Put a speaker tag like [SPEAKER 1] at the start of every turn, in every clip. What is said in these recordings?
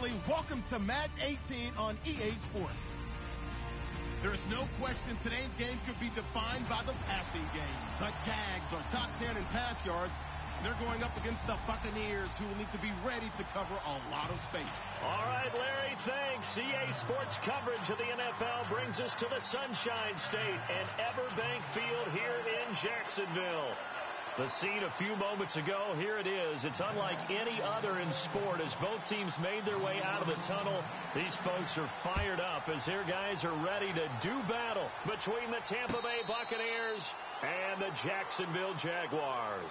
[SPEAKER 1] family, welcome to Madden 18 on EA Sports. There is no question today's game could be defined by the passing game. The Jags are top 10 in pass yards. They're going up against the Buccaneers, who will need to be ready to cover a lot of space.
[SPEAKER 2] All right, Larry, thanks. EA Sports coverage of the NFL brings us to the Sunshine State and Everbank Field here in Jacksonville. The scene a few moments ago, here it is. It's unlike any other in sport as both teams made their way out of the tunnel. These folks are fired up as their guys are ready to do battle between the Tampa Bay Buccaneers and the Jacksonville Jaguars.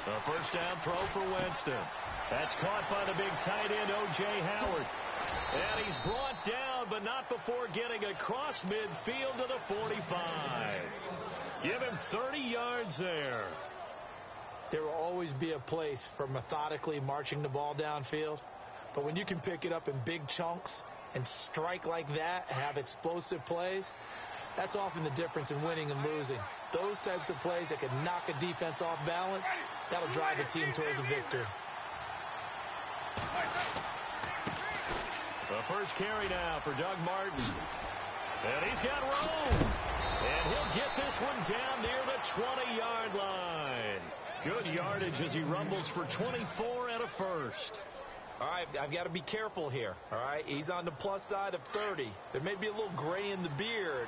[SPEAKER 2] A first down throw for Winston. That's caught by the big tight end, O.J. Howard. And he's brought down, but not before getting across midfield to the 45. Give him 30 yards there.
[SPEAKER 3] There will always be a place for methodically marching the ball downfield. But when you can pick it up in big chunks and strike like that, have explosive plays, that's often the difference in winning and losing. Those types of plays that can knock a defense off balance, that'll drive a team towards a victory.
[SPEAKER 2] The first carry now for Doug Martin. And he's got room. And he'll get this one down near the 20-yard line. Good yardage as he rumbles for 24 and a first.
[SPEAKER 3] All right, I've got to be careful here. All right, he's on the plus side of 30. There may be a little gray in the beard,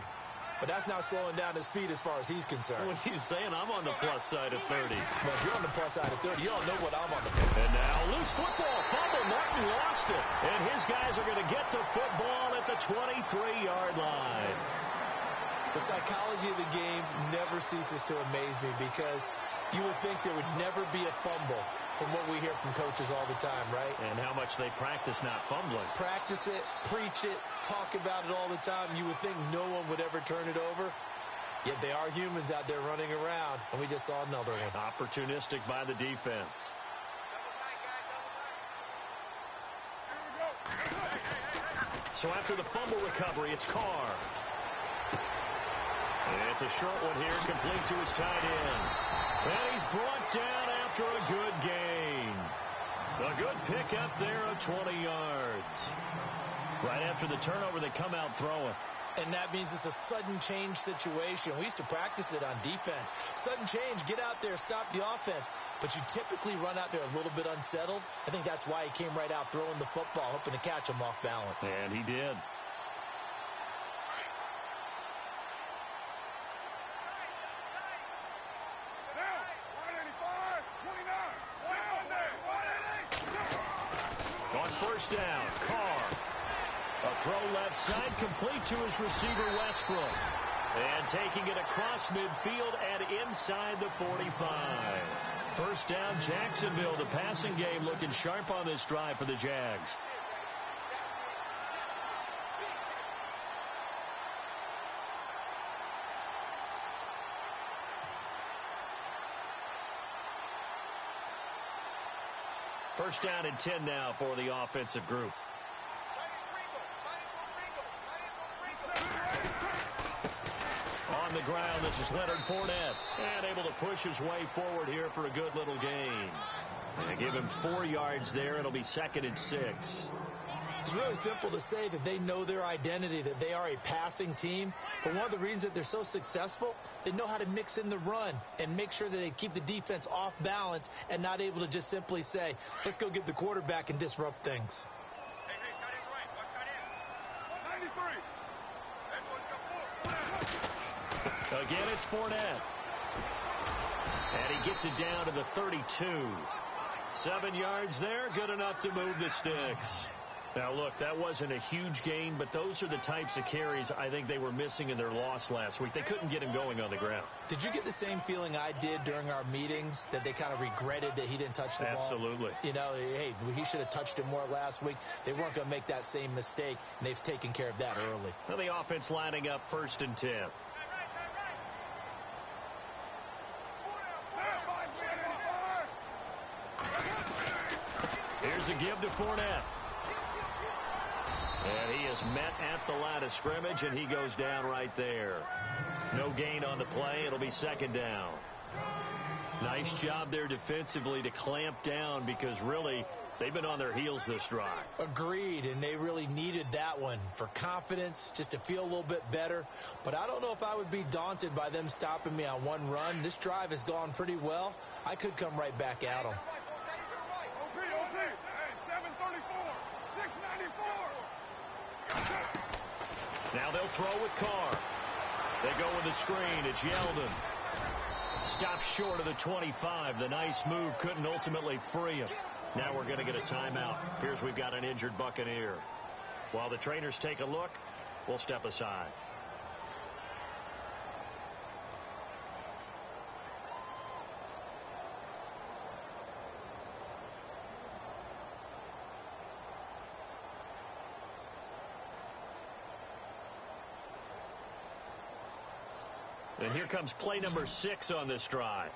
[SPEAKER 3] but that's not slowing down his speed as far as he's concerned.
[SPEAKER 2] What he's saying, I'm on the plus side of 30.
[SPEAKER 3] Well, if you're on the plus side of 30, you don't know what I'm on the plus.
[SPEAKER 2] And now loose football. Fumble. Martin lost it. And his guys are going to get the football at the 23-yard line.
[SPEAKER 3] The psychology of the game never ceases to amaze me because you would think there would never be a fumble from what we hear from coaches all the time, right?
[SPEAKER 2] And how much they practice not fumbling.
[SPEAKER 3] Practice it, preach it, talk about it all the time. You would think no one would ever turn it over. Yet they are humans out there running around, and we just saw another one.
[SPEAKER 2] Opportunistic by the defense. So after the fumble recovery, it's Carr. It's a short one here, complete to his tight end. And he's brought down after a good gain. A good pickup there of 20 yards. Right after the turnover, they come out throwing.
[SPEAKER 3] And that means it's a sudden change situation. We used to practice it on defense. Sudden change, get out there, stop the offense. But you typically run out there a little bit unsettled. I think that's why he came right out throwing the football, hoping to catch him off balance.
[SPEAKER 2] And he did. On first down, Carr. A throw left side, complete to his receiver, Westbrook. And taking it across midfield and inside the 45. First down, Jacksonville. The passing game looking sharp on this drive for the Jags. First down and 10 now for the offensive group. On the ground, this is Leonard Fournette. And able to push his way forward here for a good little gain. And give him 4 yards there. It'll be 2nd and 6.
[SPEAKER 3] It's really simple to say that they know their identity, that they are a passing team. But one of the reasons that they're so successful, they know how to mix in the run and make sure that they keep the defense off balance and not able to just simply say, let's go get the quarterback and disrupt things.
[SPEAKER 4] Hey, cut in right. Watch cut in. 93.
[SPEAKER 2] Again, it's Fournette. And he gets it down to the 32. 7 yards there, good enough to move the sticks. Now, look, that wasn't a huge gain, but those are the types of carries I think they were missing in their loss last week. They couldn't get him going on the ground.
[SPEAKER 3] Did you get the same feeling I did during our meetings, that they kind of regretted that he didn't touch the ball?
[SPEAKER 2] Absolutely.
[SPEAKER 3] You know, hey, he should have touched it more last week. They weren't going to make that same mistake, and they've taken care of that early.
[SPEAKER 2] Well, the offense lining up 1st and 10. Here's a give to Fournette. And he is met at the line of scrimmage, and he goes down right there. No gain on the play. It'll be 2nd down. Nice job there defensively to clamp down, because really they've been on their heels this drive.
[SPEAKER 3] Agreed, and they really needed that one for confidence, just to feel a little bit better. But I don't know if I would be daunted by them stopping me on one run. This drive has gone pretty well. I could come right back at them.
[SPEAKER 2] Now they'll throw with Carr. They go with the screen. It's Yeldon. Stopped short of the 25. The nice move couldn't ultimately free him. Now we're going to get a timeout. Here's we've got an injured Buccaneer. While the trainers take a look, we'll step aside. And here comes play number 6 on this drive.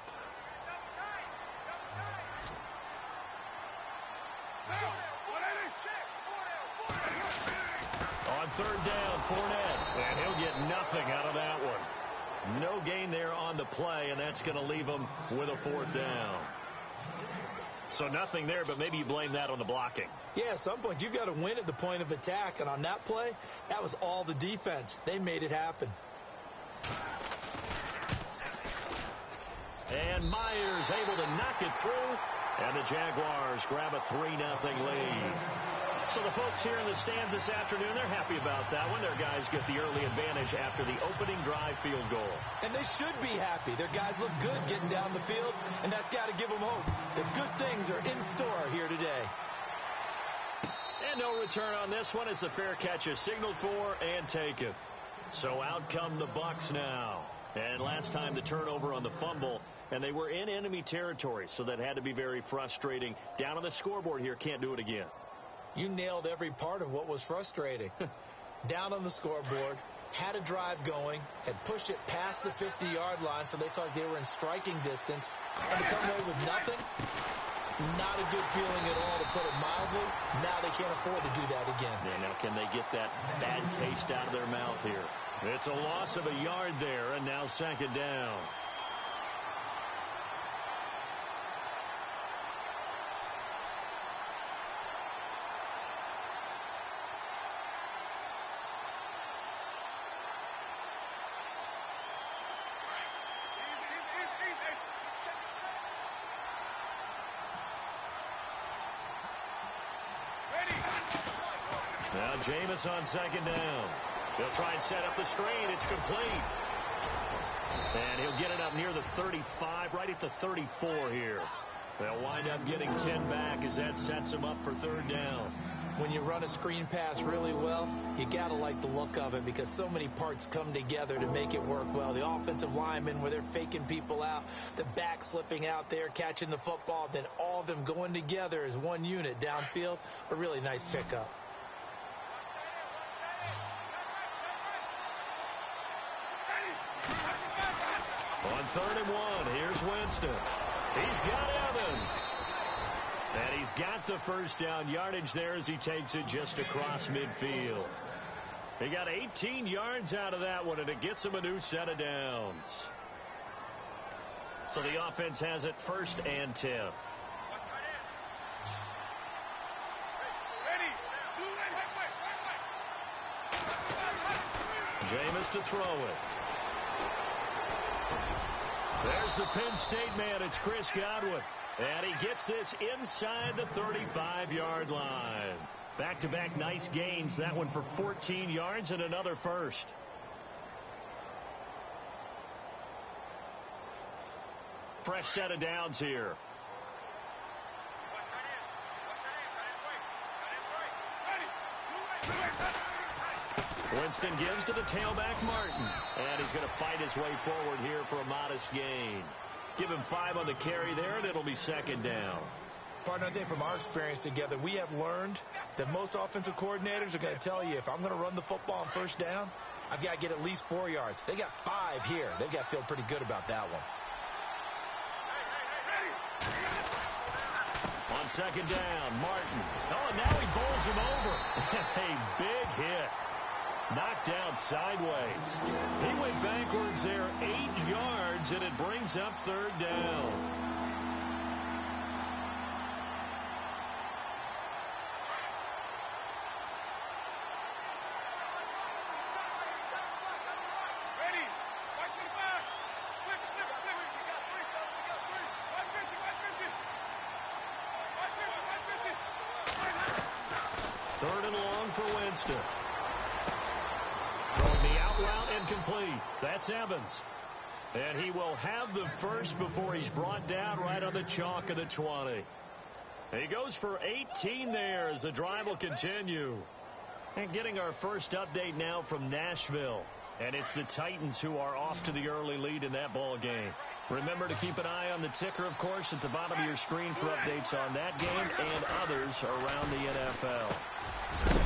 [SPEAKER 2] On 3rd down, Fournette. And he'll get nothing out of that one. No gain there on the play, and that's going to leave him with a 4th down. So nothing there, but maybe you blame that on the blocking.
[SPEAKER 3] Yeah, at some point you've got to win at the point of attack. And on that play, that was all the defense. They made it happen.
[SPEAKER 2] And Myers able to knock it through. And the Jaguars grab a 3-0 lead. So the folks here in the stands this afternoon, they're happy about that one. Their guys get the early advantage after the opening drive field goal.
[SPEAKER 3] And they should be happy. Their guys look good getting down the field, and that's got to give them hope that good things are in store here today.
[SPEAKER 2] And no return on this one as the fair catch is signaled for and taken. So out come the Bucs now. And last time the turnover on the fumble, and they were in enemy territory, so that had to be very frustrating. Down on the scoreboard here, can't do it again.
[SPEAKER 3] You nailed every part of what was frustrating. Down on the scoreboard, had a drive going, had pushed it past the 50-yard line, so they thought they were in striking distance, and to come away with nothing, not a good feeling at all, to put it mildly. Now they can't afford to do that again.
[SPEAKER 2] Yeah, now can they get that bad taste out of their mouth here? It's a loss of a yard there, and now 2nd down. Now Jameis on 2nd down. He'll try and set up the screen. It's complete. And he'll get it up near the 35, right at the 34 here. They'll wind up getting 10 back as that sets them up for 3rd down.
[SPEAKER 3] When you run a screen pass really well, you got to like the look of it, because so many parts come together to make it work well. The offensive linemen, where they're faking people out, the back slipping out there, catching the football, then all of them going together as one unit downfield. A really nice pickup.
[SPEAKER 2] On 3rd and 1, here's Winston. He's got Evans. And he's got the 1st down yardage there as he takes it just across midfield. He got 18 yards out of that one, and it gets him a new set of downs. So the offense has it 1st and 10. Jameis to throw it. There's the Penn State man. It's Chris Godwin. And he gets this inside the 35-yard line. Back-to-back nice gains. That one for 14 yards and another 1st. Fresh set of downs here. Winston gives to the tailback, Martin. And he's going to fight his way forward here for a modest gain. Give him 5 on the carry there, and it'll be second down.
[SPEAKER 3] Partner, I think from our experience together, we have learned that most offensive coordinators are going to tell you, if I'm going to run the football on first down, I've got to get at least 4 yards. They got 5 here. They've got to feel pretty good about that one.
[SPEAKER 2] On second down, Martin. Oh, and now he bowls him over. A big hit. Knocked down sideways. He went backwards there 8 yards, and it brings up third down. Third and long for Winston. Throwing the out route incomplete. That's Evans. And he will have the first before he's brought down right on the chalk of the 20. He goes for 18 there as the drive will continue. And getting our first update now from Nashville. And it's the Titans who are off to the early lead in that ball game. Remember to keep an eye on the ticker, of course, at the bottom of your screen for updates on that game and others around the NFL.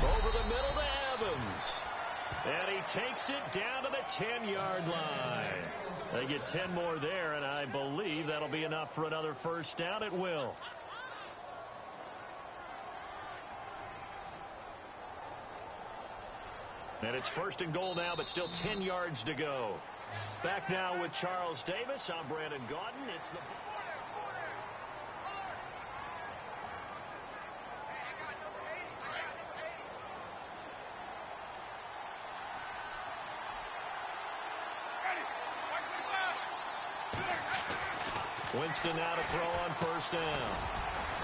[SPEAKER 2] Over the middle to Evans. And he takes it down to the 10-yard line. They get 10 more there, and I believe that'll be enough for another first down. It will. And it's first and goal now, but still 10 yards to go. Back now with Charles Davis. I'm Brandon Gaudin. It's the... Winston now to throw on first down.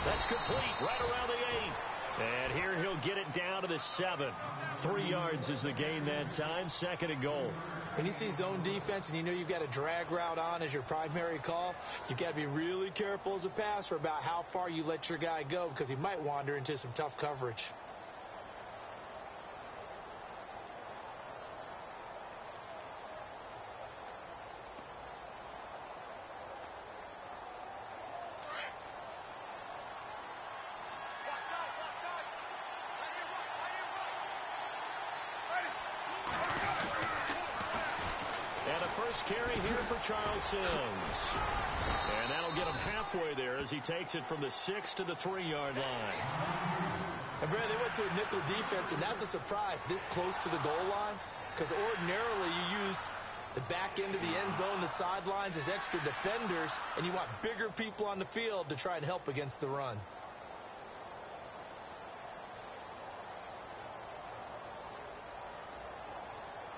[SPEAKER 2] That's complete right around the 8. And here he'll get it down to the 7. 3 yards is the gain that time. Second and goal.
[SPEAKER 3] When you see zone defense and you know you've got a drag route on as your primary call, you've got to be really careful as a passer about how far you let your guy go because he might wander into some tough coverage.
[SPEAKER 2] Carry here for Charles Sims. And that'll get him halfway there as he takes it from the 6 to the 3-yard line.
[SPEAKER 3] And Brad, they went to a nickel defense, and that's a surprise this close to the goal line because ordinarily you use the back end of the end zone, the sidelines as extra defenders, and you want bigger people on the field to try and help against the run.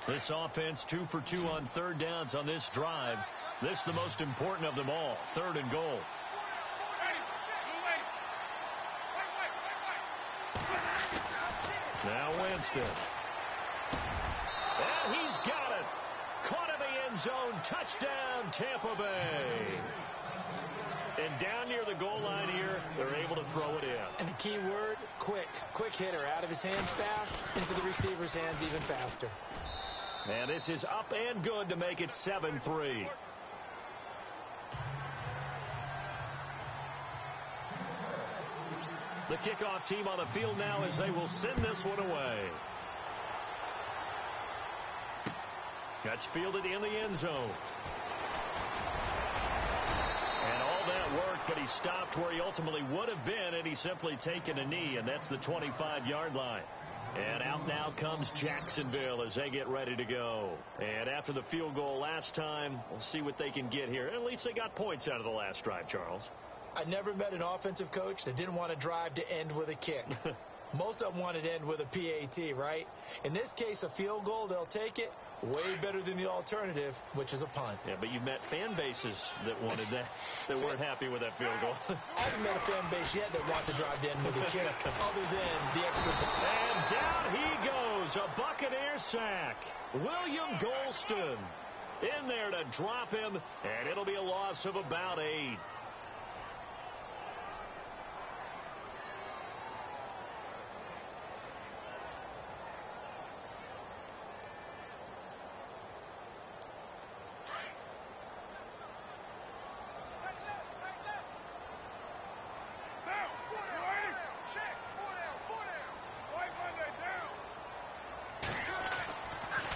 [SPEAKER 2] This offense 2 for 2 on third downs on this drive. This is the most important of them all. Third and goal. Now Winston. And he's got it. Caught in the end zone. Touchdown, Tampa Bay. And down near the goal line here, they're able to throw it in.
[SPEAKER 3] And the key word, quick. Quick hitter. Out of his hands fast, into the receiver's hands even faster.
[SPEAKER 2] And this is up and good to make it 7-3. The kickoff team on the field now as they will send this one away. That's fielded in the end zone. And all that worked, but he stopped where he ultimately would have been had he simply taken a knee, and that's the 25-yard line. And out now comes Jacksonville as they get ready to go. And after the field goal last time, we'll see what they can get here. At least they got points out of the last drive, Charles.
[SPEAKER 3] I never met an offensive coach that didn't want to drive to end with a kick. Most of them wanted to end with a PAT, right? In this case, a field goal, they'll take it. Way better than the alternative, which is a punt.
[SPEAKER 2] Yeah, but you've met fan bases that wanted that, that weren't happy with that field goal.
[SPEAKER 3] I haven't met a fan base yet that wants to drive to end with a kick, other than the extra point.
[SPEAKER 2] And down he goes, a Buccaneer sack. William Golston in there to drop him, and it'll be a loss of about 8.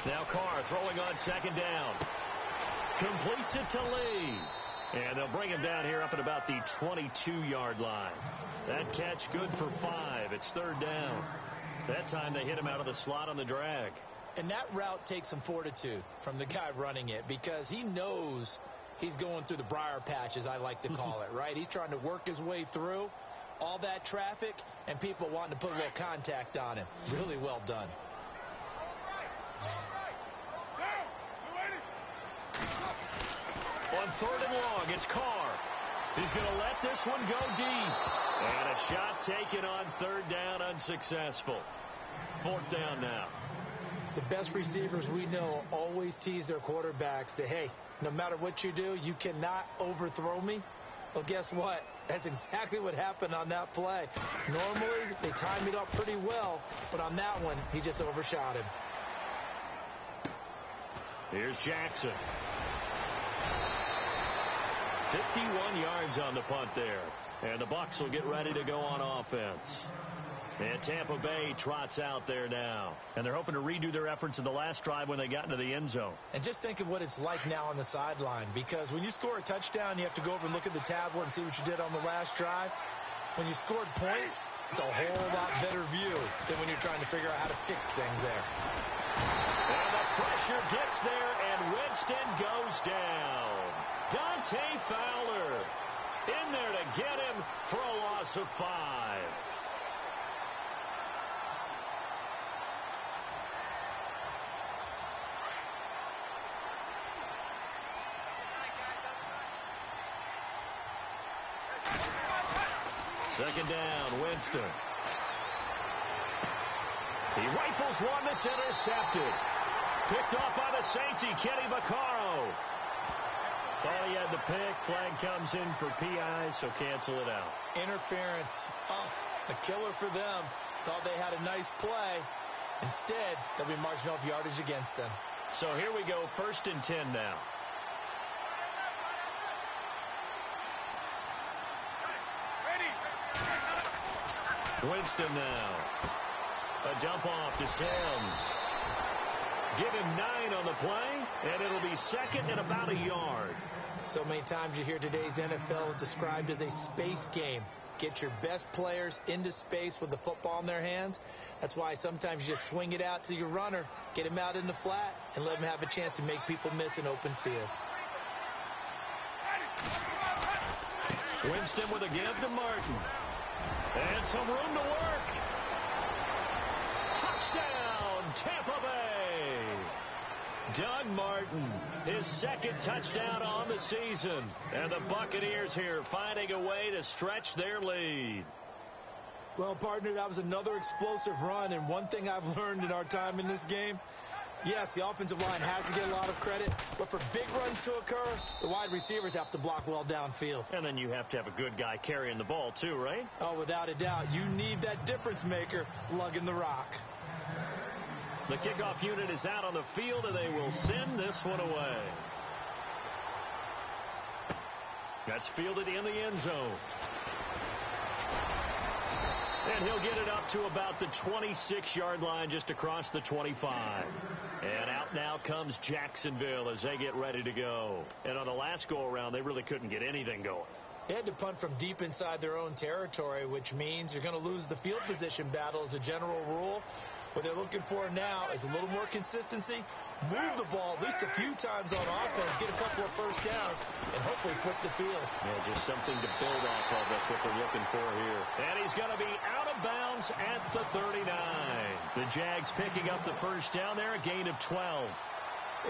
[SPEAKER 2] Now Carr throwing on second down. Completes it to Lee. And they'll bring him down here up at about the 22-yard line. That catch good for 5. It's third down. That time they hit him out of the slot on the drag.
[SPEAKER 3] And that route takes some fortitude from the guy running it because he knows he's going through the briar patch, as I like to call it, right? He's trying to work his way through all that traffic and people wanting to put a little contact on him. Really well done.
[SPEAKER 2] On third and long, it's Carr. He's going to let this one go deep. And a shot taken on third down, unsuccessful. Fourth down now.
[SPEAKER 3] The best receivers we know always tease their quarterbacks that, hey, no matter what you do, you cannot overthrow me. Well, guess what? That's exactly what happened on that play. Normally, they time it up pretty well, but on that one, he just overshot him.
[SPEAKER 2] Here's Jackson. 51 yards on the punt there. And the Bucs will get ready to go on offense. And Tampa Bay trots out there now. And they're hoping to redo their efforts in the last drive when they got into the end zone.
[SPEAKER 3] And just think of what it's like now on the sideline. Because when you score a touchdown, you have to go over and look at the tablet and see what you did on the last drive. When you scored points, it's a whole lot better view than when you're trying to figure out how to fix things there.
[SPEAKER 2] And the pressure gets there, and Winston goes down. Dante Fowler in there to get him for a loss of 5. Second down, Winston. He rifles one that's intercepted. Picked off by the safety, Kenny Vaccaro. Thought he had the pick. Flag comes in for PI, so cancel it out.
[SPEAKER 3] Interference. Oh, a killer for them. Thought they had a nice play. Instead, they'll be marching off yardage against them.
[SPEAKER 2] So here we go, 1st and 10 now. Winston now. A dump off to Sims. Give him 9 on the play, and it'll be second and about a yard.
[SPEAKER 3] So many times you hear today's NFL described as a space game. Get your best players into space with the football in their hands. That's why sometimes you just swing it out to your runner, get him out in the flat, and let him have a chance to make people miss an open field.
[SPEAKER 2] Winston with a give to Martin. And some room to work. Touchdown, Tampa Bay. Doug Martin, his second touchdown on the season. And the Buccaneers here finding a way to stretch their lead.
[SPEAKER 3] Well, partner, that was another explosive run. And one thing I've learned in our time in this game, yes, the offensive line has to get a lot of credit, but for big runs to occur, the wide receivers have to block well downfield.
[SPEAKER 2] And then you have to have a good guy carrying the ball too, right?
[SPEAKER 3] Oh, without a doubt. You need that difference maker lugging the rock.
[SPEAKER 2] The kickoff unit is out on the field, and they will send this one away. That's fielded in the end zone. And he'll get it up to about the 26-yard line, just across the 25. And out now comes Jacksonville as they get ready to go. And on the last go-around, they really couldn't get anything going.
[SPEAKER 3] They had to punt from deep inside their own territory, which means you're going to lose the field position battle as a general rule. What they're looking for now is a little more consistency, move the ball at least a few times on offense, get a couple of first downs, and hopefully flip the field.
[SPEAKER 2] Yeah, just something to build off of. That's what they're looking for here. And he's going to be out of bounds at the 39. The Jags picking up the first down there, a gain of 12.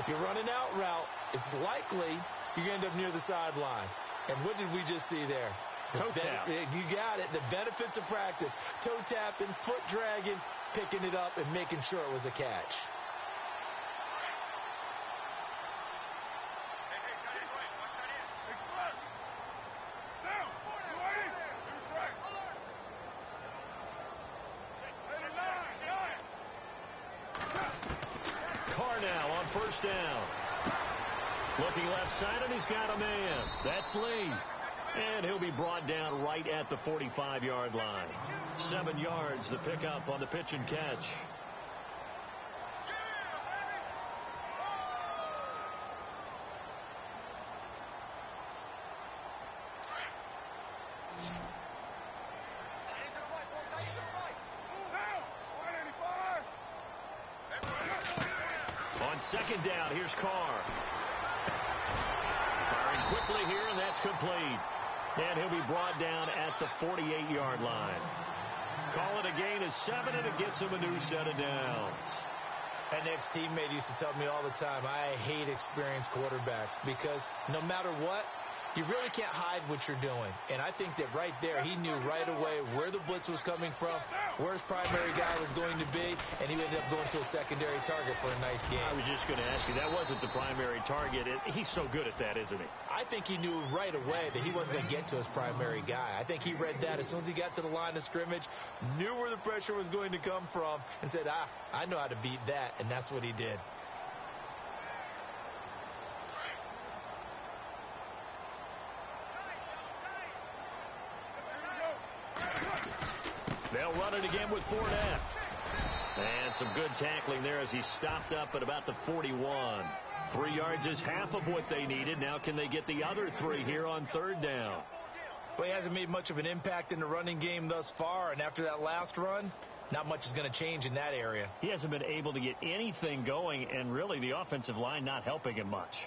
[SPEAKER 3] If you run an out route, it's likely you're going to end up near the sideline. And what did we just see there?
[SPEAKER 2] Toe tap.
[SPEAKER 3] You got it. The benefits of practice. Toe tapping, foot dragging, picking it up, and making sure it was a catch.
[SPEAKER 2] Carr now on first down. Looking left side, and he's got a man. That's Lee. And he'll be brought down right at the 45-yard line. 7 yards, the pickup on the pitch and catch. second down. Here's Carr. Firing quickly here, and that's complete. And he'll be brought down at the 48-yard line. Call it a gain of 7, and it gets him a new set of downs.
[SPEAKER 3] An ex-teammate used to tell me all the time, I hate experienced quarterbacks because no matter what, you really can't hide what you're doing. And I think that right there, he knew right away where the blitz was coming from, where his primary guy was going to be, and he ended up going to a secondary target for a nice game.
[SPEAKER 2] I was just going to ask you, that wasn't the primary target. He's so good at that, isn't he?
[SPEAKER 3] I think he knew right away that he wasn't going to get to his primary guy. I think he read that as soon as he got to the line of scrimmage, knew where the pressure was going to come from, and said, I know how to beat that, and that's what he did.
[SPEAKER 2] They'll run it again with Fournette. And some good tackling there as he stopped up at about the 41. 3 yards is half of what they needed. Now can they get the other 3 here on third down?
[SPEAKER 3] Well, he hasn't made much of an impact in the running game thus far, and after that last run, not much is going to change in that area.
[SPEAKER 2] He hasn't been able to get anything going, and really the offensive line not helping him much.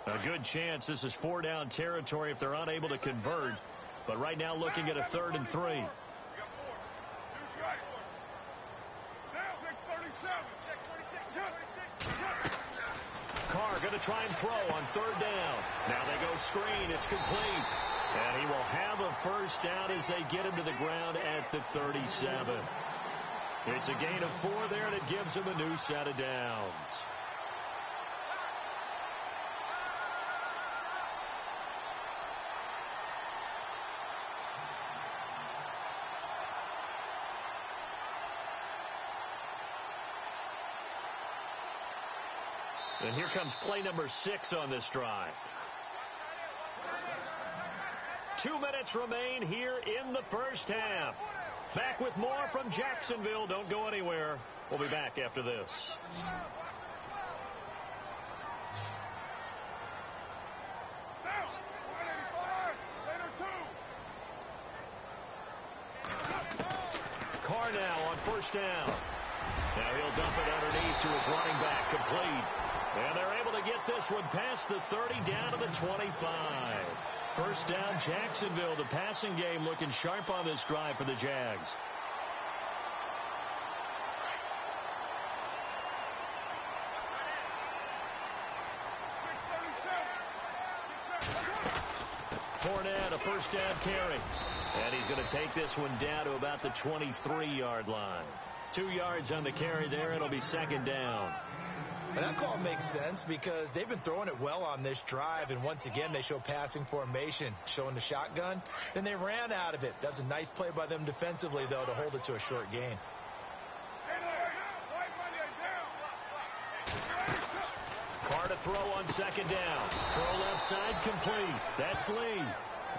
[SPEAKER 2] A good chance this is 4-down territory if they're unable to convert. But right now looking at a 3rd and 3. Carr going to try and throw on 3rd down. Now they go screen. It's complete. And he will have a first down as they get him to the ground at the 37. It's a gain of 4 there, and it gives him a new set of downs. And here comes play number 6 on this drive. 2 minutes remain here in the first half. Back with more from Jacksonville. Don't go anywhere. We'll be back after this. Carr now on first down. Now he'll dump it underneath to his running back, complete. And they're able to get this one past the 30 down to the 25. First down, Jacksonville. The passing game looking sharp on this drive for the Jags. Fournette, a first down carry. And he's going to take this one down to about the 23-yard line. 2 yards on the carry there. It'll be 2nd down.
[SPEAKER 3] And that call makes sense because they've been throwing it well on this drive, and once again they show passing formation, showing the shotgun. Then they ran out of it. That's a nice play by them defensively, though, to hold it to a short gain.
[SPEAKER 2] Carr to throw on 2nd down. Throw left side, complete. That's Lee.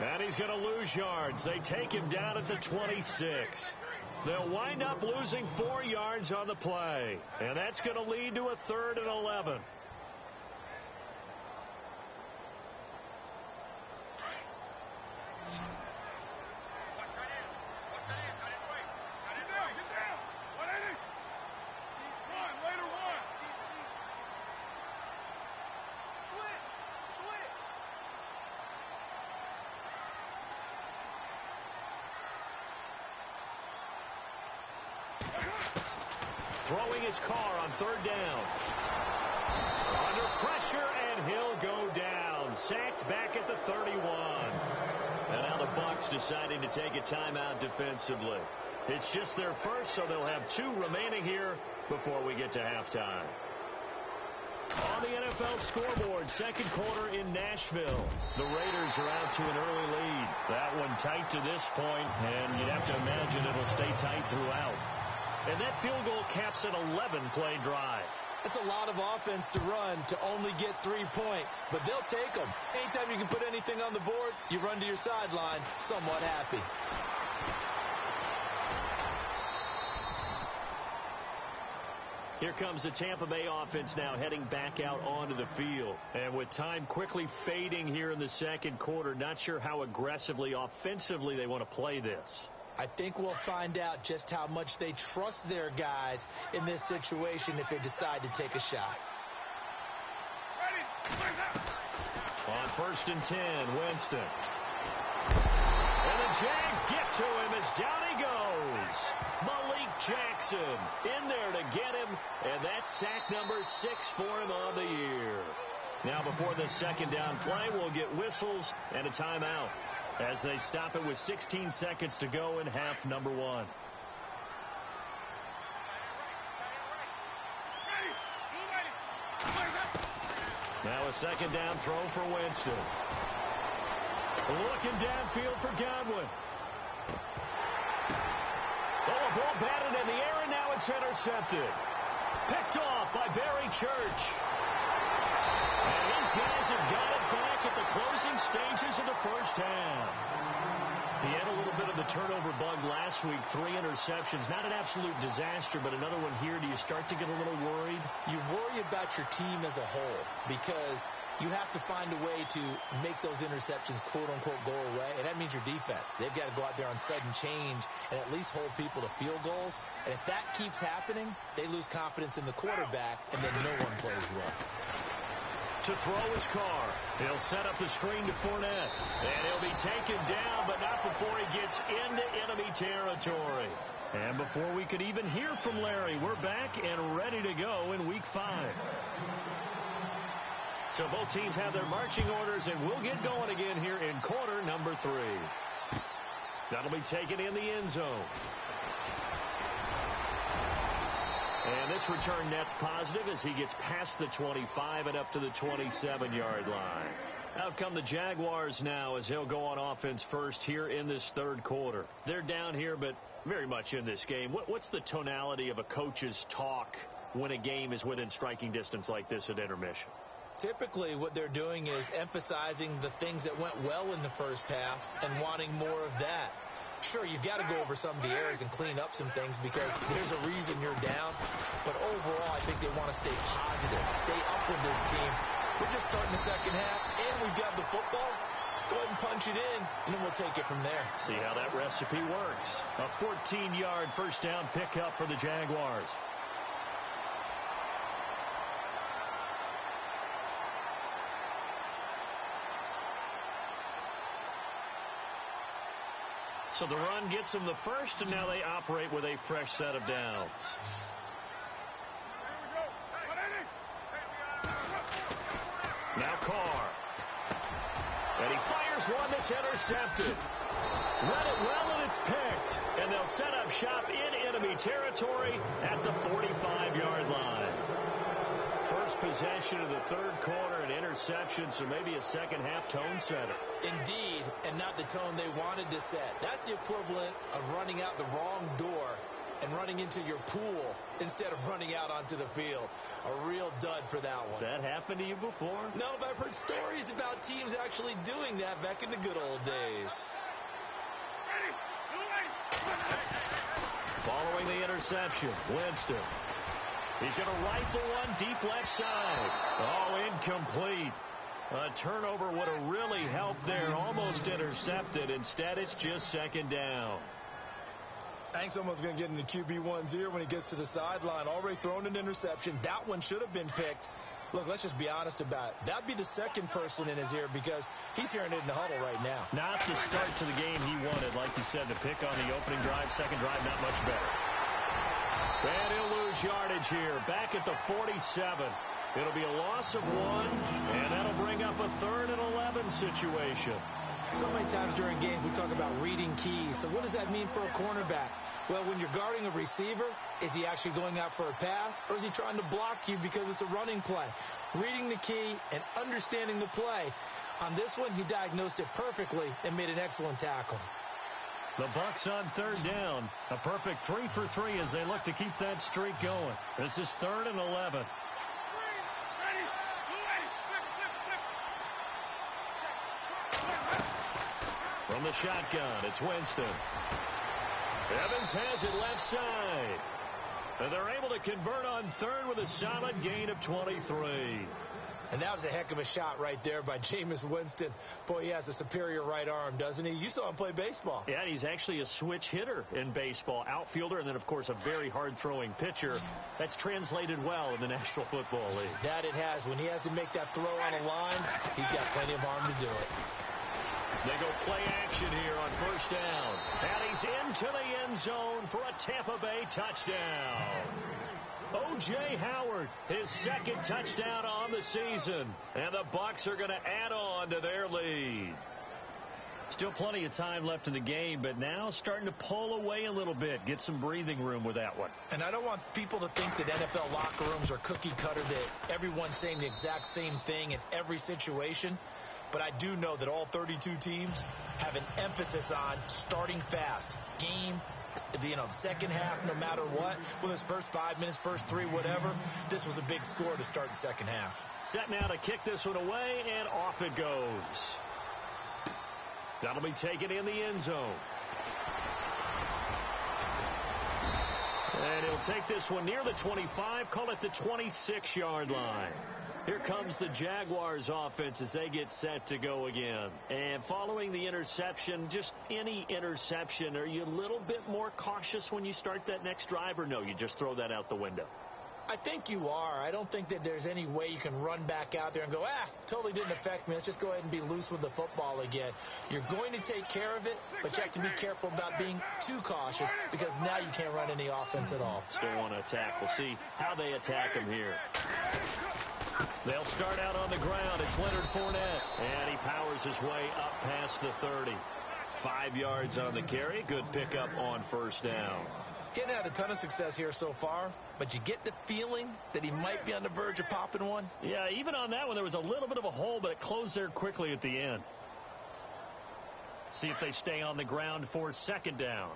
[SPEAKER 2] And he's going to lose yards. They take him down at the 26. They'll wind up losing 4 yards on the play. And that's going to lead to a 3rd and 11. Throwing his Carr on 3rd down. Under pressure, and he'll go down. Sacked back at the 31. And now the Bucs deciding to take a timeout defensively. It's just their first, so they'll have 2 remaining here before we get to halftime. On the NFL scoreboard, 2nd quarter in Nashville. The Raiders are out to an early lead. That one tight to this point, and you'd have to imagine it'll stay tight throughout. And that field goal caps an 11-play drive.
[SPEAKER 3] That's a lot of offense to run to only get 3 points, but they'll take them. Anytime you can put anything on the board, you run to your sideline somewhat happy.
[SPEAKER 2] Here comes the Tampa Bay offense now heading back out onto the field. And with time quickly fading here in the 2nd quarter, not sure how aggressively, offensively they want to play this.
[SPEAKER 3] I think we'll find out just how much they trust their guys in this situation if they decide to take a shot.
[SPEAKER 2] On 1st and 10, Winston. And the Jags get to him as down he goes. Malik Jackson in there to get him, and that's sack number 6 for him on the year. Now before the second down play, we'll get whistles and a timeout as they stop it with 16 seconds to go in half number 1. Now a second down throw for Winston. Looking downfield for Godwin. Oh, a ball batted in the air, and now it's intercepted. Picked off by Barry Church. And these guys have got it back at the closing stages of the first half. He had a little bit of the turnover bug last week, 3 interceptions. Not an absolute disaster, but another one here. Do you start to get a little worried?
[SPEAKER 3] You worry about your team as a whole because you have to find a way to make those interceptions, quote-unquote, go away, and that means your defense. They've got to go out there on sudden change and at least hold people to field goals. And if that keeps happening, they lose confidence in the quarterback, and then no one plays well.
[SPEAKER 2] To throw his Carr. He'll set up the screen to Fournette. And he'll be taken down, but not before he gets into enemy territory. And before we could even hear from Larry, we're back and ready to go in Week 5. So both teams have their marching orders, and we'll get going again here in quarter number 3. That'll be taken in the end zone. And this return net's positive as he gets past the 25 and up to the 27-yard line. Out come the Jaguars now as they'll go on offense first here in this third quarter. They're down here, but very much in this game. What's the tonality of a coach's talk when a game is within striking distance like this at intermission?
[SPEAKER 3] Typically, what they're doing is emphasizing the things that went well in the first half and wanting more of that. Sure, you've got to go over some of the errors and clean up some things because there's a reason you're down. But overall, I think they want to stay positive, stay up with this team. We're just starting the second half, and we've got the football. Let's go ahead and punch it in, and then we'll take it from there.
[SPEAKER 2] See how that recipe works. A 14-yard first down pickup for the Jaguars. So the run gets them the first, and now they operate with a fresh set of downs. Now Carr. And he fires one that's intercepted. Read it well, and it's picked. And they'll set up shop in enemy territory at the 45-yard line. First possession of the third quarter, an interception, so maybe a second-half tone setter.
[SPEAKER 3] Indeed, and not the tone they wanted to set. That's the equivalent of running out the wrong door and running into your pool instead of running out onto the field. A real dud for that one.
[SPEAKER 2] Has that happened to you before?
[SPEAKER 3] No, but I've heard stories about teams actually doing that back in the good old days.
[SPEAKER 2] Following the interception, Winston. He's going to rifle one deep left side. Oh, incomplete. A turnover would have really helped there. Almost intercepted. Instead, it's just second down.
[SPEAKER 3] I think someone's going to get into QB1's ear when he gets to the sideline. Already thrown an interception. That one should have been picked. Look, let's just be honest about it. That'd be the second person in his ear because he's hearing it in the huddle right now.
[SPEAKER 2] Not the start to the game he wanted. Like you said, to pick on the opening drive, second drive, not much better. And he'll lose yardage here. Back at the 47. It'll be a loss of 1, and that'll bring up a 3rd and 11 situation.
[SPEAKER 3] So many times during games we talk about reading keys. So what does that mean for a cornerback? Well, when you're guarding a receiver, is he actually going out for a pass, or is he trying to block you because it's a running play? Reading the key and understanding the play. On this one, he diagnosed it perfectly and made an excellent tackle.
[SPEAKER 2] The Bucs on 3rd down. A perfect 3 for 3 as they look to keep that streak going. This is 3rd and 11. From the shotgun, it's Winston. Evans has it left side. And they're able to convert on 3rd with a solid gain of 23.
[SPEAKER 3] And that was a heck of a shot right there by Jameis Winston. Boy, he has a superior right arm, doesn't he? You saw him play baseball.
[SPEAKER 2] Yeah, he's actually a switch hitter in baseball. Outfielder, and then, of course, a very hard-throwing pitcher. That's translated well in the National Football League.
[SPEAKER 3] That it has. When he has to make that throw on a line, he's got plenty of arm to do it.
[SPEAKER 2] They go play action here on first down. And he's into the end zone for a Tampa Bay touchdown. O.J. Howard, his second touchdown on the season. And the Bucs are going to add on to their lead. Still plenty of time left in the game, but now starting to pull away a little bit. Get some breathing room with that one.
[SPEAKER 3] And I don't want people to think that NFL locker rooms are cookie cutter, that everyone's saying the exact same thing in every situation. But I do know that all 32 teams have an emphasis on starting fast. Game, the second half, no matter what, whether it's first 5 minutes, first 3, whatever, this was a big score to start the second half.
[SPEAKER 2] Set now to kick this one away, and off it goes. That'll be taken in the end zone. And he'll take this one near the 25, call it the 26-yard line. Here comes the Jaguars offense as they get set to go again. And following the interception, just any interception, are you a little bit more cautious when you start that next drive, or no, you just throw that out the window?
[SPEAKER 3] I think you are. I don't think that there's any way you can run back out there and go, totally didn't affect me. Let's just go ahead and be loose with the football again. You're going to take care of it, but you have to be careful about being too cautious because now you can't run any offense at all.
[SPEAKER 2] Still want to attack. We'll see how they attack him here. They'll start out on the ground. It's Leonard Fournette, and he powers his way up past the 30. 5 yards on the carry. Good pickup on first down.
[SPEAKER 3] Getting had a ton of success here so far, but you get the feeling that he might be on the verge of popping one.
[SPEAKER 2] Yeah, even on that one, there was a little bit of a hole, but it closed there quickly at the end. See if they stay on the ground for second down.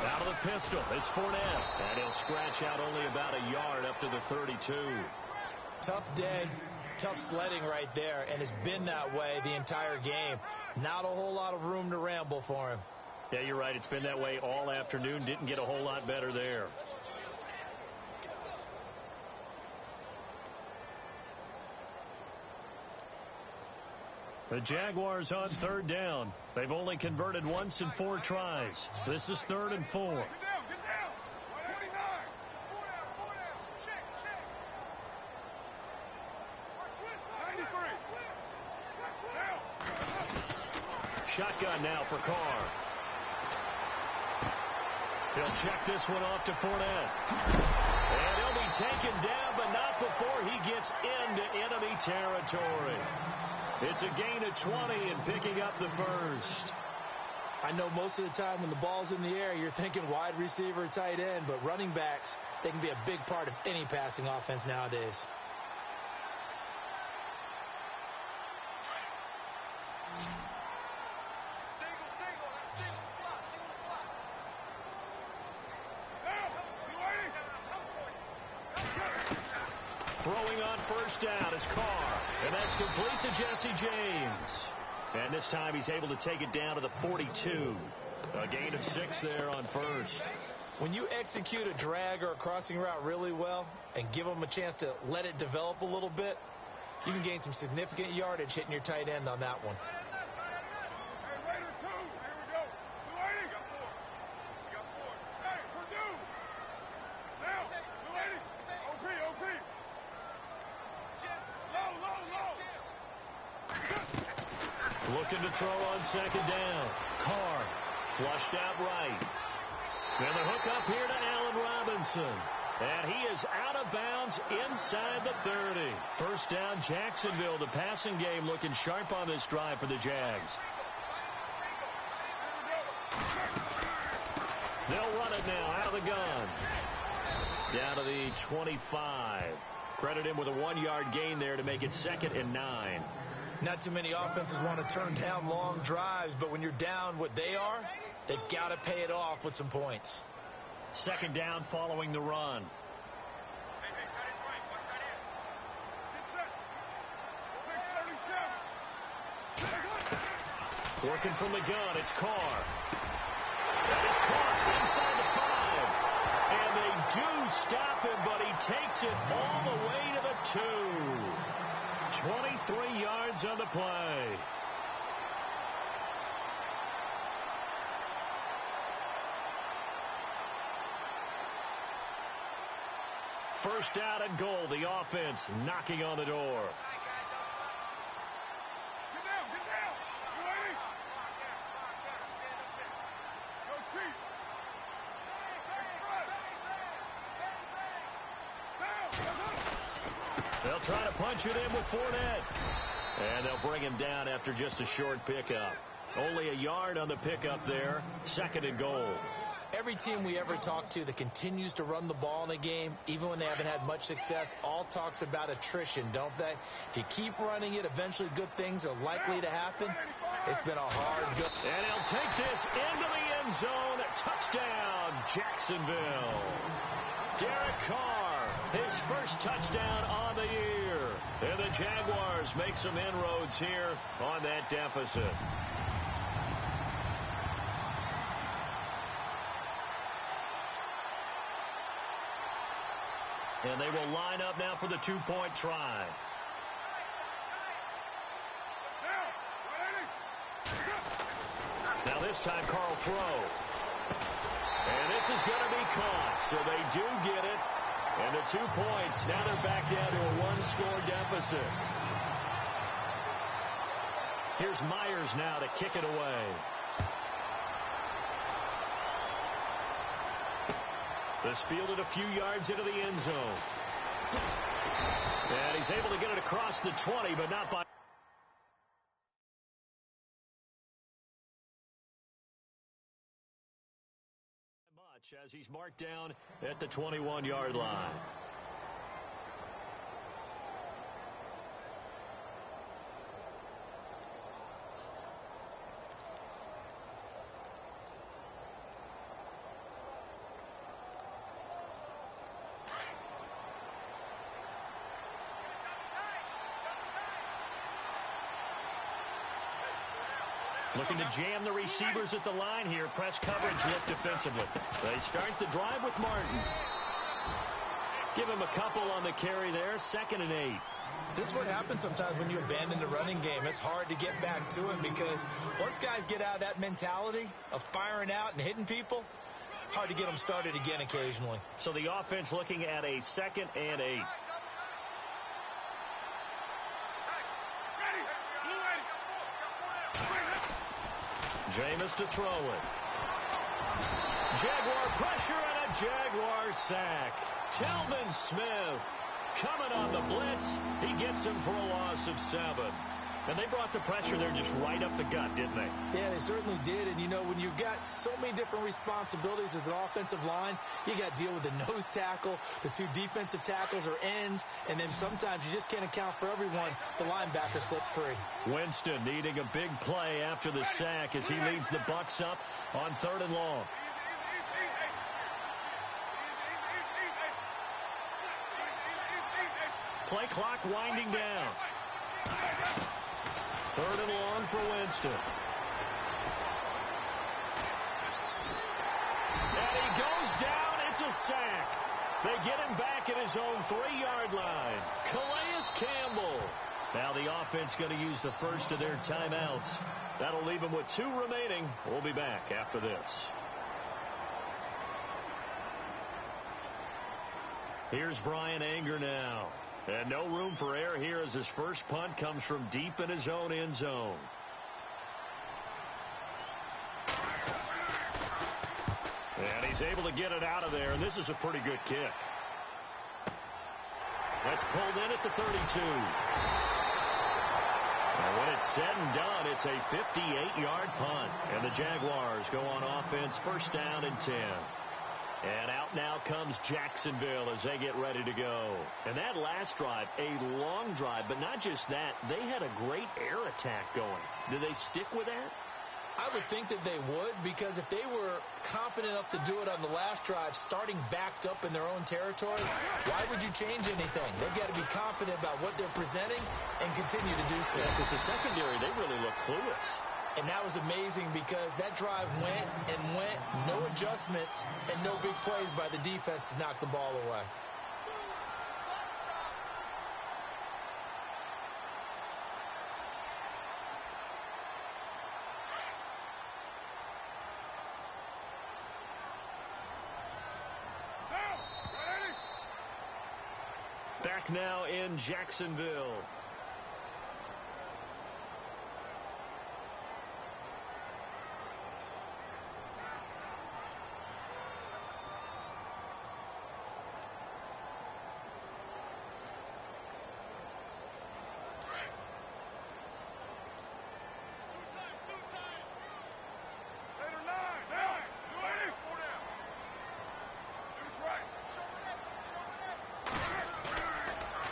[SPEAKER 2] Out of the pistol, it's Fournette, and he'll scratch out only about a yard up to the 32.
[SPEAKER 3] Tough day. Tough sledding right there, and it's been that way the entire game. Not a whole lot of room to ramble for him.
[SPEAKER 2] Yeah, you're right. It's been that way all afternoon. Didn't get a whole lot better there. The Jaguars on third down. They've only converted once in 4 tries. This is 3rd and 4. Shotgun now for Carr. He'll check this one off to Fournette. And he'll be taken down, but not before he gets into enemy territory. It's a gain of 20 and picking up the first.
[SPEAKER 3] I know most of the time when the ball's in the air, you're thinking wide receiver, tight end, but running backs, they can be a big part of any passing offense nowadays.
[SPEAKER 2] Throwing on first down is Carr, and that's complete to Jesse James. And this time he's able to take it down to the 42. A gain of 6 there on first.
[SPEAKER 3] When you execute a drag or a crossing route really well and give them a chance to let it develop a little bit, you can gain some significant yardage hitting your tight end on that one.
[SPEAKER 2] Looking to throw on second down. Carr flushed out right. And the hook up here to Allen Robinson. And he is out of bounds inside the 30. First down, Jacksonville. The passing game looking sharp on this drive for the Jags. They'll run it now out of the gun. Down to the 25. Credit him with a 1-yard gain there to make it 2nd and 9.
[SPEAKER 3] Not too many offenses want to turn down long drives, but when you're down what they are, they've got to pay it off with some points.
[SPEAKER 2] Second down following the run. Working from the gun, it's Carr. That is caught inside the 5. do stop him, but he takes it all the way to the 2. 23 yards on the play. First down and goal. The offense knocking on the door.
[SPEAKER 4] Get down, get down. You ready? Go cheat.
[SPEAKER 2] They'll try to punch it in with Fournette. And they'll bring him down after just a short pickup. Only a yard on the pickup there. Second and goal.
[SPEAKER 3] Every team we ever talk to that continues to run the ball in a game, even when they haven't had much success, all talks about attrition, don't they? If you keep running it, eventually good things are likely to happen. It's been a hard go.
[SPEAKER 2] And he'll take this into the end zone. Touchdown, Jacksonville. Derek Carr, his first touchdown on the year. And the Jaguars make some inroads here on that deficit. And they will line up now for the two-point try. Now this time, Carl throw. And this is going to be caught. So they do get it. And the 2 points, now they're back down to a one-score deficit. Here's Myers now to kick it away. This fielded a few yards into the end zone. And he's able to get it across the 20, but not by much as he's marked down at the 21-yard line. Looking to jam the receivers at the line here. Press coverage look defensively. They start the drive with Martin. Give him a couple on the carry there. 2nd and 8.
[SPEAKER 3] This is what happens sometimes when you abandon the running game. It's hard to get back to it because once guys get out of that mentality of firing out and hitting people, hard to get them started again occasionally.
[SPEAKER 2] So the offense looking at a 2nd and 8. Jameis to throw it. Jaguar pressure and a Jaguar sack. Telvin Smith coming on the blitz. He gets him for a loss of 7. And they brought the pressure there just right up the gut, didn't they?
[SPEAKER 3] Yeah, they certainly did. And, you know, when you've got so many different responsibilities as an offensive line, you got to deal with the nose tackle, the 2 defensive tackles or ends, and then sometimes you just can't account for everyone. The linebacker slipped free.
[SPEAKER 2] Winston needing a big play after the sack as he leads the Bucs up on 3rd and long. Play clock winding down. 3rd and long for Winston. And he goes down. It's a sack. They get him back at his own 3-yard line. Calais Campbell. Now the offense going to use the first of their timeouts. That'll leave them with 2 remaining. We'll be back after this. Here's Brian Anger now. And no room for error here as his first punt comes from deep in his own end zone. And he's able to get it out of there, and this is a pretty good kick. That's pulled in at the 32. And when it's said and done, it's a 58-yard punt. And the Jaguars go on offense, 1st down and 10. And out now comes Jacksonville as they get ready to go. And that last drive, a long drive, but not just that. They had a great air attack going. Do they stick with that?
[SPEAKER 3] I would think that they would, because if they were confident enough to do it on the last drive, starting backed up in their own territory, why would you change anything? They've got to be confident about what they're presenting and continue to do so.
[SPEAKER 2] Yeah, because the secondary, they really look clueless.
[SPEAKER 3] And that was amazing because that drive went and went, no adjustments, and no big plays by the defense to knock the ball away.
[SPEAKER 2] Back now in Jacksonville.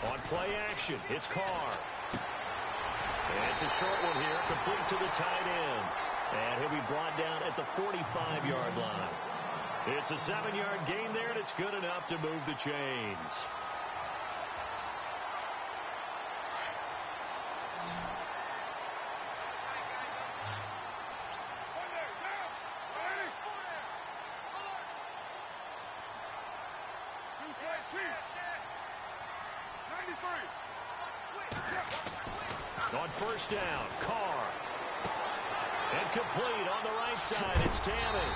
[SPEAKER 2] On play action, it's Carr. And it's a short one here, complete to the tight end. And he'll be brought down at the 45-yard line. It's a 7-yard gain there, and it's good enough to move the chains. On first down, Carr. And complete on the right side. It's Tammy.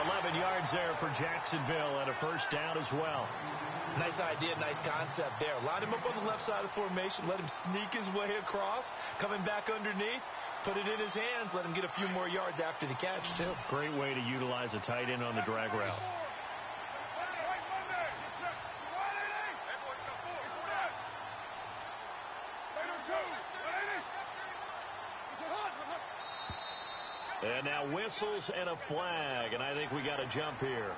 [SPEAKER 2] 11 yards there for Jacksonville and a first down as well.
[SPEAKER 3] Nice idea, nice concept there. Line him up on the left side of the formation. Let him sneak his way across. Coming back underneath. Put it in his hands. Let him get a few more yards after the catch, too.
[SPEAKER 2] Great way to utilize a tight end on the drag route. And now whistles and a flag, and I think we got a jump here.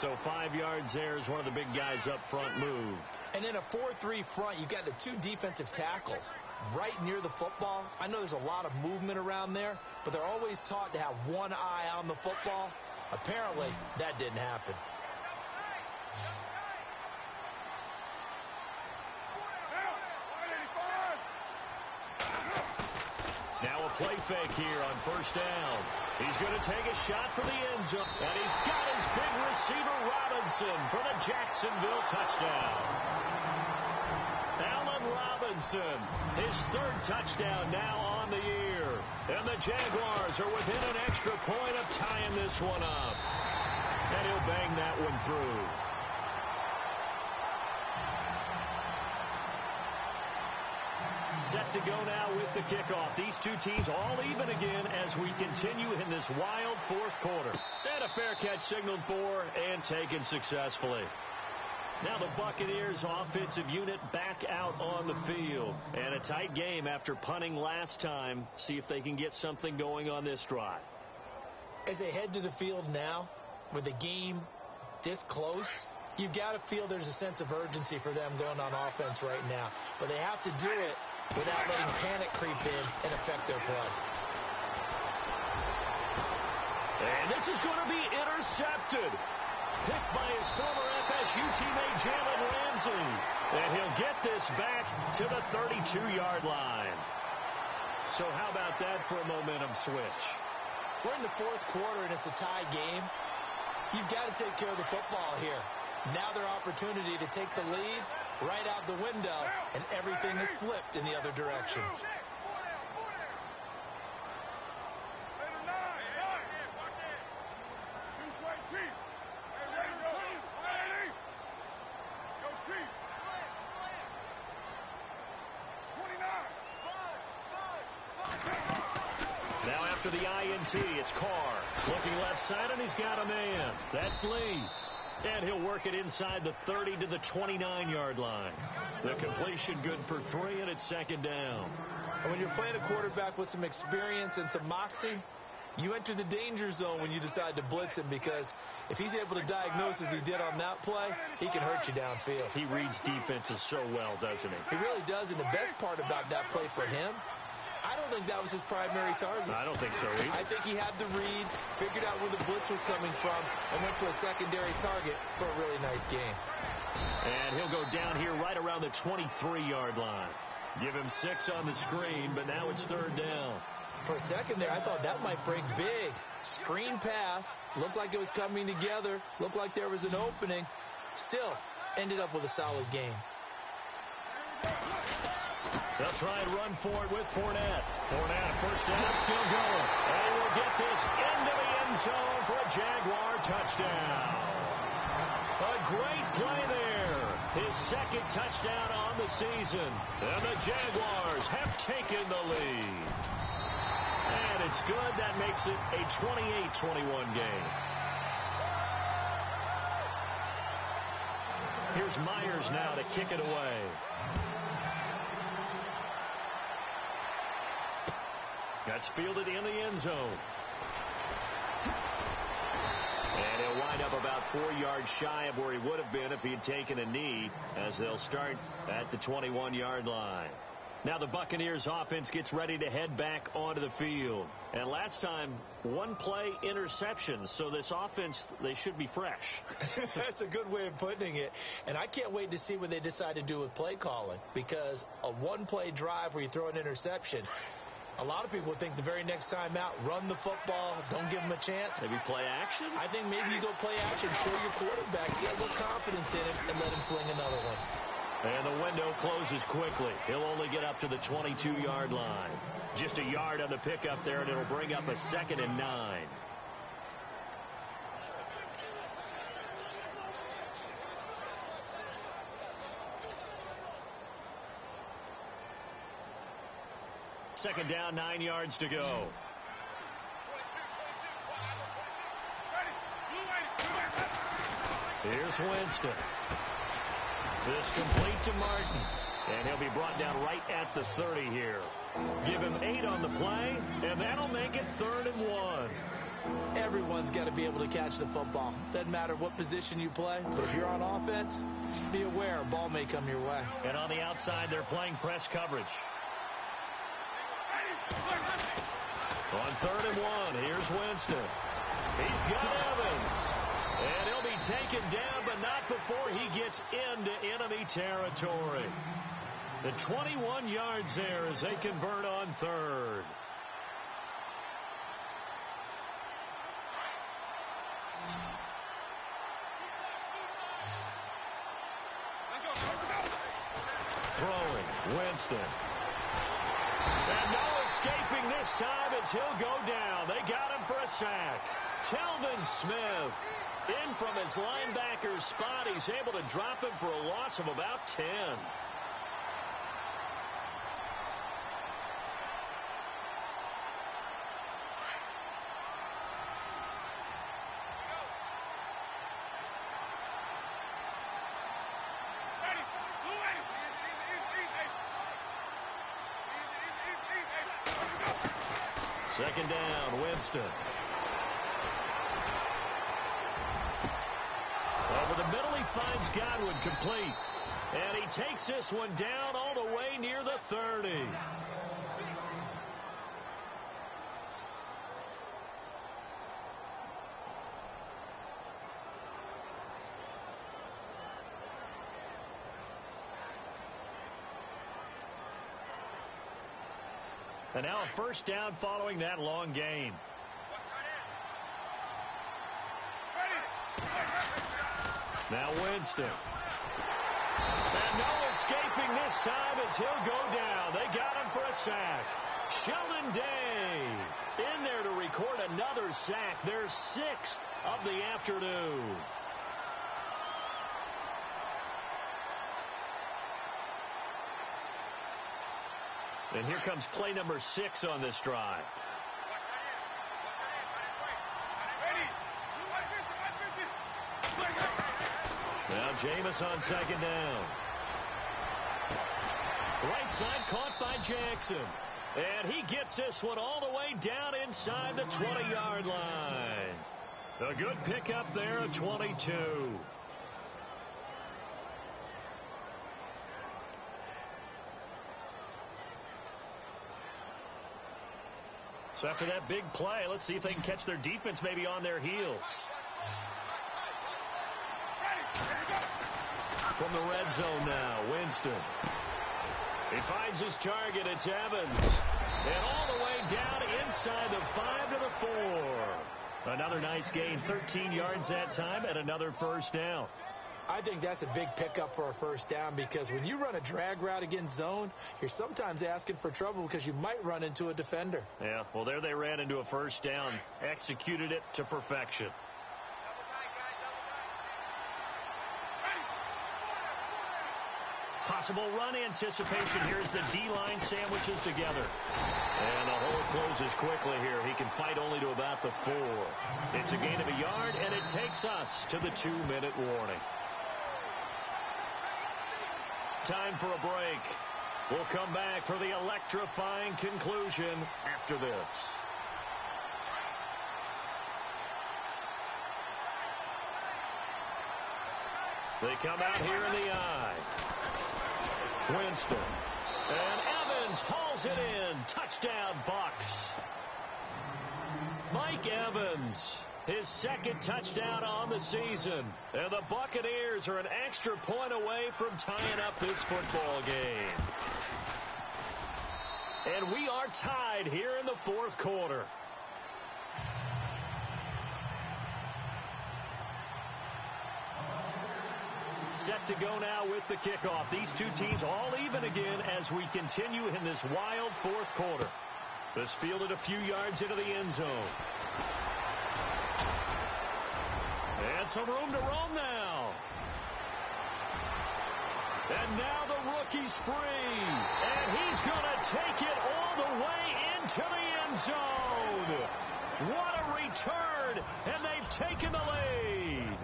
[SPEAKER 2] So 5 yards there as one of the big guys up front moved. And in a 4-3 front, you've got the two defensive tackles right near the football. I know there's a lot of movement around there, but they're always taught to have one eye on the football. Apparently, that didn't happen. Now a play fake here on first down. He's going to take a shot for the end zone. And he's got his big receiver Robinson for the Jacksonville touchdown. Allen Robinson, his third touchdown now on the year. And the Jaguars are within an extra point of tying this one up. And he'll bang that one through. Set to go now with the kickoff. These two teams all even again as we continue in this wild fourth quarter. And a fair catch signaled for and taken successfully. Now the Buccaneers offensive unit back out on the field. And a tight game after punting last time. See if they can get something going on this drive. As they head to the field now, with the game this close, you've got to feel there's a sense of urgency for them going on offense right now. But they have to do it without letting panic creep in and affect their play. And this is going to be intercepted. Picked by his former FSU teammate Jalen Ramsey. And he'll get this back to the 32-yard line. So how about that for a momentum switch? We're in the fourth quarter and it's a tie game. You've got to take care of the football here. Now their opportunity to take the lead right out the window, and everything is flipped in the other direction. Now after the INT, it's Carr. Looking left side, and he's got a man. That's Lee. And he'll work it inside the 30 to the 29-yard line. The completion good for 3, and it's second down. And when you're playing a quarterback with some experience and some moxie, you enter the danger zone when you decide to blitz him, because if he's able to diagnose as he did on that play, he can hurt you downfield. He reads defenses so well, doesn't he? He really does, and the best part about that play for him, I don't think that was his primary target. I don't think so either. I think he had the read, figured out where the blitz was coming from, and went to a secondary target for a really nice game. And he'll go down here right around the 23-yard line. Give him 6 on the screen, but now it's third down.
[SPEAKER 3] For a second there, I thought that might break big. Screen pass, looked like it was coming together, looked like there was an opening. Still, ended up with a solid gain.
[SPEAKER 2] They'll try and run for it with Fournette. Fournette, first down, still going. And he will get this into the end zone for a Jaguar touchdown. A great play there. His second touchdown on the season. And the Jaguars have taken the lead. And it's good. That makes it a 28-21 game. Here's Myers now to kick it away. That's fielded in the end zone. And he'll wind up about 4 yards shy of where he would have been if he had taken a knee, as they'll start at the 21-yard line. Now the Buccaneers offense gets ready to head back onto the field. And last time, one play interceptions, so this offense, they should be fresh.
[SPEAKER 3] That's a good way of putting it. And I can't wait to see what they decide to do with play calling, because a one-play drive where you throw an interception, a lot of people would think the very next time out, run the football, don't give them a chance.
[SPEAKER 2] Maybe play action?
[SPEAKER 3] I think maybe you go play action, show your quarterback, get a little confidence in him, and let him fling another one.
[SPEAKER 2] And the window closes quickly. He'll only get up to the 22-yard line. Just a yard on the pickup there, and it'll bring up a 2nd and 9. Second down, 9 yards to go. Here's Winston. This complete to Martin. And he'll be brought down right at the 30 here. Give him 8 on the play, and that'll make it 3rd and 1.
[SPEAKER 3] Everyone's got to be able to catch the football. Doesn't matter what position you play, but if you're on offense, be aware a ball may come your way.
[SPEAKER 2] And on the outside, they're playing press coverage. On 3rd and 1, here's Winston. He's got Evans. And he'll be taken down, but not before he gets into enemy territory. The 21 yards there as they convert on 3rd. Throwing, Winston. And no escaping this time as he'll go down. They got him for a sack. Telvin Smith in from his linebacker spot. He's able to drop him for a loss of about 10. Second down, Winston. Over the middle, he finds Godwin complete. And he takes this one down all the way near the 30. And now a first down following that long gain. Now Winston. And no escaping this time as he'll go down. They got him for a sack. Sheldon Day in there to record another sack. Their 6th of the afternoon. And here comes play number 6 on this drive. Now Jameis on second down. Right side caught by Jackson. And he gets this one all the way down inside the 20-yard line. A good pickup there at 22. So after that big play, let's see if they can catch their defense maybe on their heels. From the red zone now, Winston. He finds his target. It's Evans. And all the way down inside the 5 to the 4. Another nice gain, 13 yards that time, and another first down.
[SPEAKER 3] I think that's a big pickup for a first down because when you run a drag route against zone, you're sometimes asking for trouble because you might run into a defender.
[SPEAKER 2] Yeah, well, there they ran into a first down, executed it to perfection. Possible run anticipation here as the D-line sandwiches together. And the hole closes quickly here. He can fight only to about the 4. It's a gain of a yard, and it takes us to the 2-minute warning. Time for a break. We'll come back for the electrifying conclusion after this. They come out here in the eye. Winston. And Evans hauls it in. Touchdown, Bucks. Mike Evans, his second touchdown on the season. And the Buccaneers are an extra point away from tying up this football game. And we are tied here in the fourth quarter. Set to go now with the kickoff. These two teams all even again as we continue in this wild fourth quarter. This fielded a few yards into the end zone. And some room to roam now. And now the rookie's free. And he's going to take it all the way into the end zone. What a return. And they've taken the lead.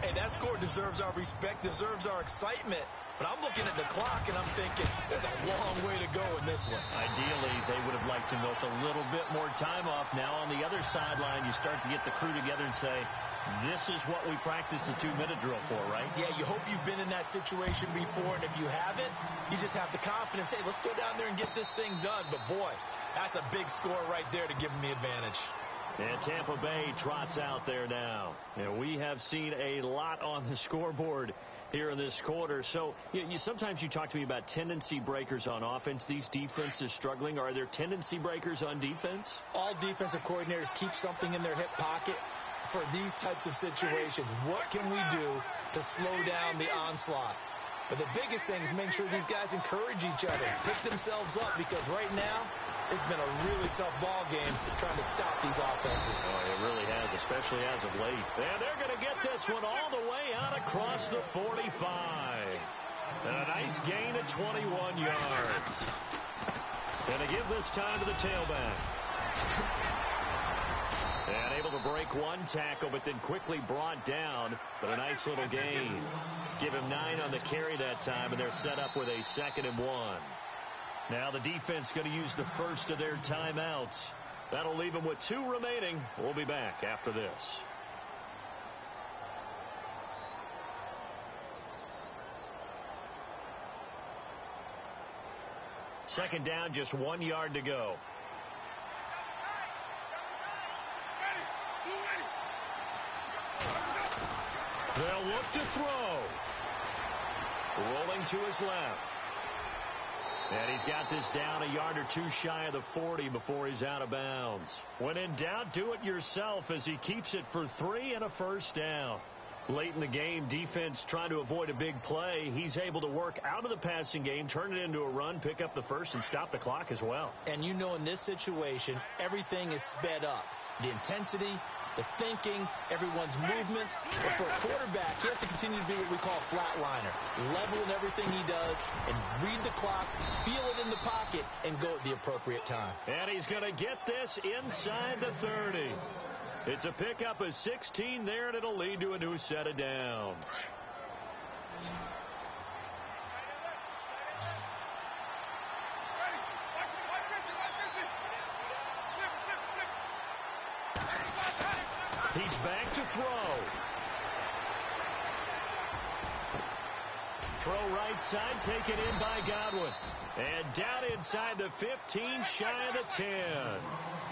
[SPEAKER 3] Hey, that score deserves our respect, deserves our excitement. But I'm looking at the clock, and I'm thinking, there's a long way to go in this one.
[SPEAKER 2] Ideally, they would have liked to milk a little bit more time off. Now on the other sideline, you start to get the crew together and say, this is what we practiced a 2-minute drill for, right?
[SPEAKER 3] Yeah, you hope you've been in that situation before, and if you haven't, you just have the confidence, hey, let's go down there and get this thing done. But, boy, that's a big score right there to give them the advantage.
[SPEAKER 2] And Tampa Bay trots out there now. And we have seen a lot on the scoreboard here in this quarter. So sometimes you talk to me about tendency breakers on offense. These defenses struggling. Are there tendency breakers on defense?
[SPEAKER 3] All defensive coordinators keep something in their hip pocket for these types of situations. What can we do to slow down the onslaught? But the biggest thing is make sure these guys encourage each other, pick themselves up, because right now it's been a really tough ball game trying to stop these offenses.
[SPEAKER 2] Oh, it really has, especially as of late. And they're going to get this one all the way out across the 45. And a nice gain of 21 yards. And they give this time to the tailback. And able to break one tackle, but then quickly brought down. But a nice little gain. Give him 9 on the carry that time, and they're set up with a 2nd and 1. Now the defense going to use the first of their timeouts. That'll leave them with 2 remaining. We'll be back after this. Second down, just 1 yard to go. They'll look to throw. Rolling to his left. And he's got this down a yard or 2 shy of the 40 before he's out of bounds. When in doubt, do it yourself as he keeps it for 3 and a first down. Late in the game, defense trying to avoid a big play. He's able to work out of the passing game, turn it into a run, pick up the first, and stop the clock as well.
[SPEAKER 3] And you know in this situation, everything is sped up. The intensity, the thinking, everyone's movement. But for a quarterback, he has to continue to be what we call a flatliner. Level in everything he does and read the clock, feel it in the pocket, and go at the appropriate time.
[SPEAKER 2] And he's going to get this inside the 30. It's a pickup of 16 there, and it'll lead to a new set of downs. He's back to throw. Throw right side, taken in by Godwin. And down inside the 15, shy of the 10.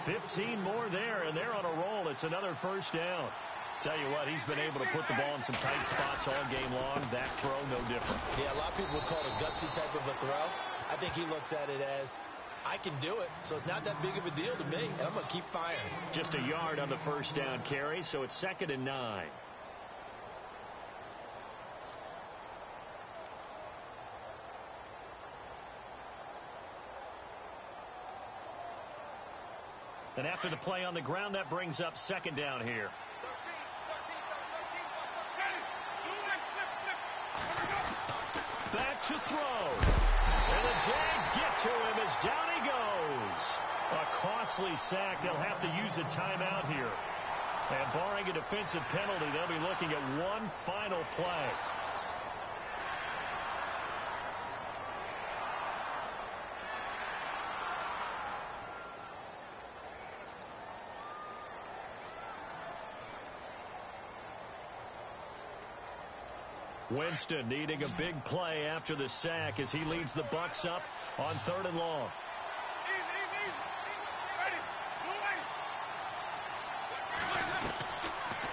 [SPEAKER 2] 15 more there, and they're on a roll. It's another first down. Tell you what, he's been able to put the ball in some tight spots all game long. That throw, no different.
[SPEAKER 3] Yeah, a lot of people would call it a gutsy type of a throw. I think he looks at it as I can do it, so it's not that big of a deal to me, and I'm going to keep firing.
[SPEAKER 2] Just a yard on the first down carry, so it's 2nd and 9. And after the play on the ground, that brings up 2nd down here. Back to throw. And the Jags get to him as down he goes. A costly sack. They'll have to use a timeout here. And barring a defensive penalty, they'll be looking at one final play. Winston needing a big play after the sack as he leads the Bucs up on 3rd and long.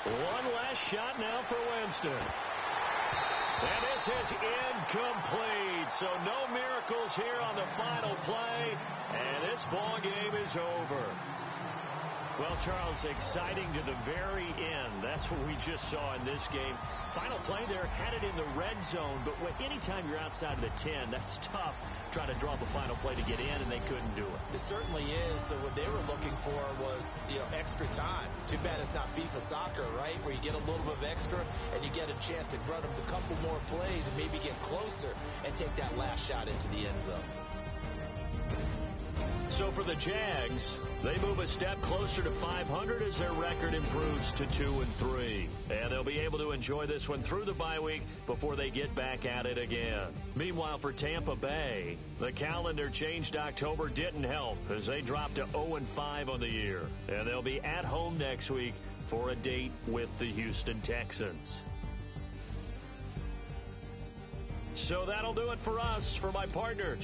[SPEAKER 2] One last shot now for Winston. And this is incomplete. So no miracles here on the final play. And this ball game is over. Well, Charles, exciting to the very end. That's what we just saw in this game. Final play there, had it in the red zone, but anytime you're outside of the 10, that's tough trying to draw the final play to get in, and they couldn't do it.
[SPEAKER 3] It certainly is. So what they were looking for was, extra time. Too bad it's not FIFA soccer, right, where you get a little bit of extra and you get a chance to run a couple more plays and maybe get closer and take that last shot into the end zone.
[SPEAKER 2] So for the Jags, they move a step closer to 500 as their record improves to 2-3. And they'll be able to enjoy this one through the bye week before they get back at it again. Meanwhile, for Tampa Bay, the calendar change to October didn't help as they dropped to 0-5 on the year. And they'll be at home next week for a date with the Houston Texans. So that'll do it for us. For my partner,